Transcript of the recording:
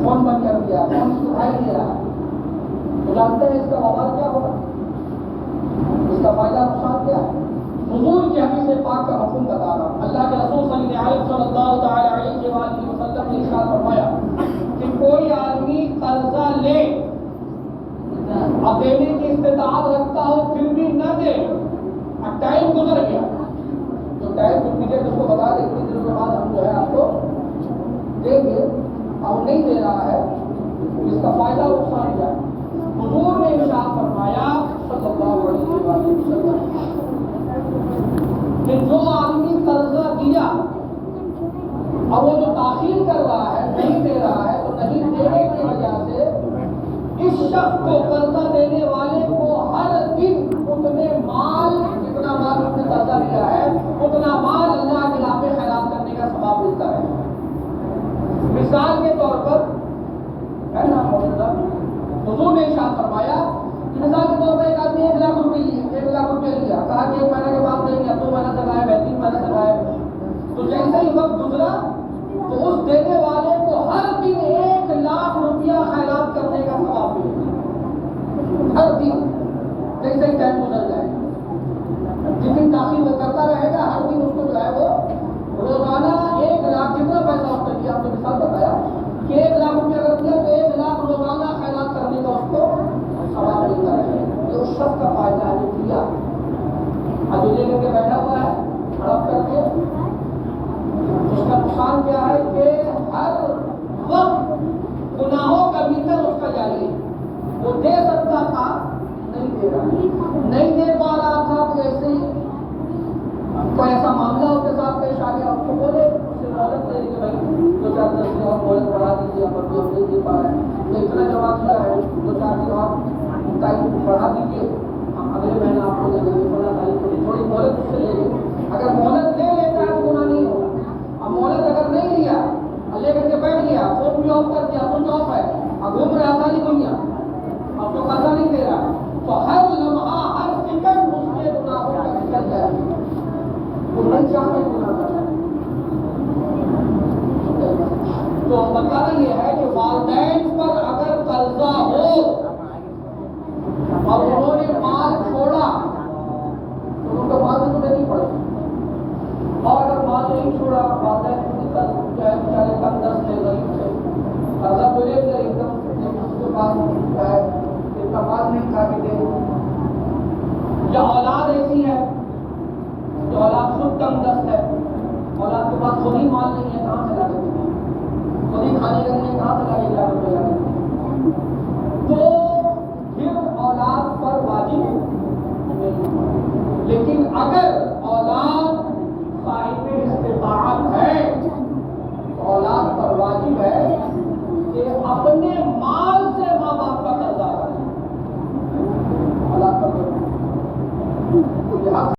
Phone بند کر دیا، phone اٹھائی نہیں رہا، تو جانتے ہیں اس کا وبال کیا ہوگا، اس کا فائدہ نقصان کیا ہے؟ حضور کی حدیث پاک کا مفہوم بتا رہا ہوں۔ اللہ کے رسول صلی اللہ تعالی علیہ وآلہ وسلم نے ارشاد فرمایا کہ کوئی آدمی قرضہ لے، اب دینے کی استطاعت رکھتا ہو پھر بھی نہ دے، اب ٹائم گزر گیا، جو ٹائم پیریڈ اس کو بتا دیں اتنی دنوں کے بعد ہم جو ہے آپ کو دیں گے، اب نہیں دے رہا ہے، اس کا فائدہ اور نقصان کیا ہے؟ حضور نے ارشاد فرمایا صلی اللہ علیہ وسلم کہ جو آدمی قرضہ دیا اور وہ جو تاخیر کر رہا ہے، نہیں دے رہا ہے، تو نہیں دینے کی وجہ سے اس شخص کو قرضہ دینے والے کو ہر دن اتنے مال، جتنا مال اس نے قرضہ لیا ہے اتنا مال اللہ کے راہ میں خیرات کرنے کا ثواب ملتا ہے۔ مثال کے طور پر ہے نا، حضور نے ارشاد فرمایا کہ مثال کے طور پر ایک آدمی 1,00,000 روپے لیا، کہا کہ 1 مہینے کے بعد دیں گے، 2 مہینہ تک آئے، 3 مہینے تک آئے، تو جیسے ہی وقت گزرا تو اس دینے والے کو ہر دن 1,00,000 روپیہ خیرات کرنے کا ثواب ملے گا، ہر دن، جیسے ہی ٹائم گزر جائے، جتنی تاخیر وہ کرتا رہے گا ہر دن اس کو جو ہے وہ روزانہ 1,00,000 جتنا پیسہ اس نے دیا، آپ نے مثال بتایا کہ 1,00,000 روپیہ اگر دیا تو 1,00,000 روزانہ خیرات کرنے کا اس کو ثواب ملتا ہے۔ یہ اس شخص کا فائدہ ہے جو دیا، اور جو لے کر کے بیٹھا ہوا ہے ہڑپ کر کے، اس کا نقصان کیا ہے کہ ہر وقت گناہوں کا میٹر اس کا جاری ہے، وہ دے سکتا تھا نہیں دے رہا، نہیں دے پا رہا تھا، تو ایسے ہی کوئی ایسا معاملہ اس کے ساتھ پیش آ گیا، اس کو بولے، اس سے مہلت لے کہ بھائی 2-4 دن اور مہلت بڑھا دیجیے، پر جو نہیں دے پا رہے ہیں، تو اتنا جمع کیا ہے 2-4 دن اور تاریخ بڑھا دیجیے، ہم اگلے مہینہ آپ کو دے دیں گے، 16 تاریخ کو تھوڑی مہلت اس سے لے لیں۔ اگر مہلت لے لیتا ہے تو گناہ نہیں ہوگا، اب مہلت اگر نہیں لیا، لے کر کے بیٹھ گیا، فون بھی آف کر دیا، سوئچ آف ہے، اب گھوم رہا ساری دنیا، اب تو قرضہ نہیں دے رہا، تو ہر لمحہ ہر سیکنڈ اس کے گناہوں کا نکل جائے، وہ نہیں چاہتے گناہ کرنا۔ تو بتانا یہ ہے کہ والدین